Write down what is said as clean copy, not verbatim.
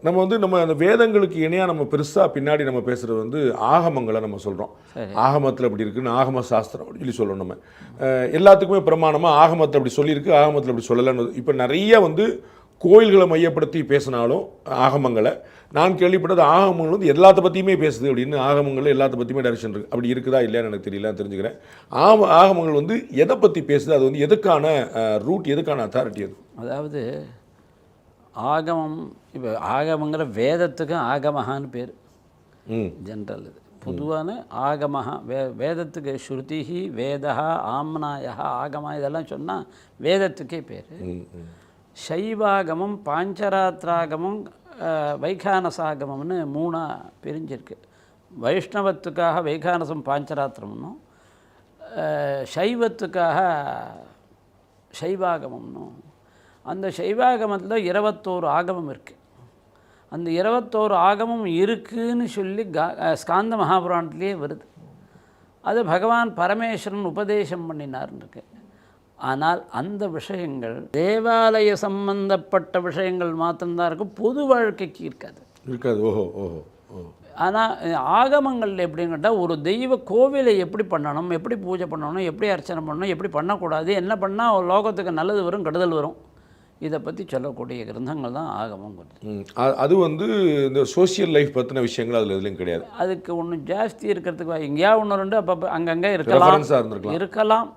நம்ம வந்து நம்ம அந்த வேதங்களுக்கு இணையாக நம்ம பெருசாக பின்னாடி நம்ம பேசுகிறது வந்து ஆகமங்களை நம்ம சொல்கிறோம். ஆகமத்தில் அப்படி இருக்குன்னு ஆகம சாஸ்திரம் அப்படின்னு சொல்லி சொல்கிறோம். நம்ம எல்லாத்துக்குமே பிரமாணமாக ஆகமத்தில் அப்படி சொல்லியிருக்கு, ஆகமத்தில் அப்படி சொல்லலைன்னு. இப்போ நிறைய வந்து கோயில்களை மையப்படுத்தி பேசினாலும் ஆகமங்களை நான் கேள்விப்பட்டது ஆகமங்கள் வந்து எல்லாத்த பற்றியுமே பேசுது அப்படின்னு. ஆகமங்கள் எல்லாத்த பற்றியுமே டைரக்ஷன் இருக்குது. அப்படி இருக்குதா இல்லையான்னு எனக்கு தெரியல, தெரிஞ்சுக்கிறேன். ஆகமங்கள் வந்து எதை பற்றி பேசுது, அது வந்து எதுக்கான ரூட், எதுக்கான அத்தாரிட்டி அது? அதாவது ஆகமம், இப்போ ஆகமங்கிற வேதத்துக்கு ஆகமஹான்னு பேர் ஜென்ரல். இது பொதுவான ஆகமஹா வேதத்துக்கு ஸ்ருதிஹி வேதா ஆம்னாயா ஆகமா இதெல்லாம் சொன்னால் வேதத்துக்கே பேர். சைவாகமம், பாஞ்சராத்திராகமம், வைகானசாகமம்னு மூணாக பிரிஞ்சிருக்கு. வைஷ்ணவத்துக்காக வைகானசம் பாஞ்சராத்திரம்னும், சைவத்துக்காக சைவாகமம்னும். அந்த சைவாகமத்தில் 21 ஆகமம் இருக்குது. அந்த 21 ஆகமம் இருக்குதுன்னு சொல்லி ஸ்காந்த மகாபுராணத்திலே வருது. அது பகவான் பரமேஸ்வரன் உபதேசம் பண்ணினார்னு இருக்கு. ஆனால் அந்த விஷயங்கள் தேவாலய சம்பந்தப்பட்ட விஷயங்கள் மாத்திரம்தான் இருக்கும், பொது வாழ்க்கைக்கு இருக்காது. ஓஹோ ஓஹோ. ஆனால் ஆகமங்கள் எப்படின்னு கேட்டால் ஒரு தெய்வ கோவிலை எப்படி பண்ணணும், எப்படி பூஜை பண்ணணும், எப்படி அர்ச்சனை பண்ணணும், எப்படி பண்ணக்கூடாது, என்ன பண்ணால் லோகத்துக்கு நல்லது வரும் கெடுதல் வரும், இதை பற்றி சொல்லக்கூடிய கிரந்தங்கள் தான் ஆகமங்கிறது. அது வந்து இந்த சோசியல் லைஃப் பற்றின விஷயங்கள் அதில் எதுலையும் கிடையாது. அதுக்கு ஒன்றும் ஜாஸ்தி இருக்கிறதுக்கு எங்கேயா ஒன்று ரெண்டு அப்போ அங்கங்கே இருக்கலாம்.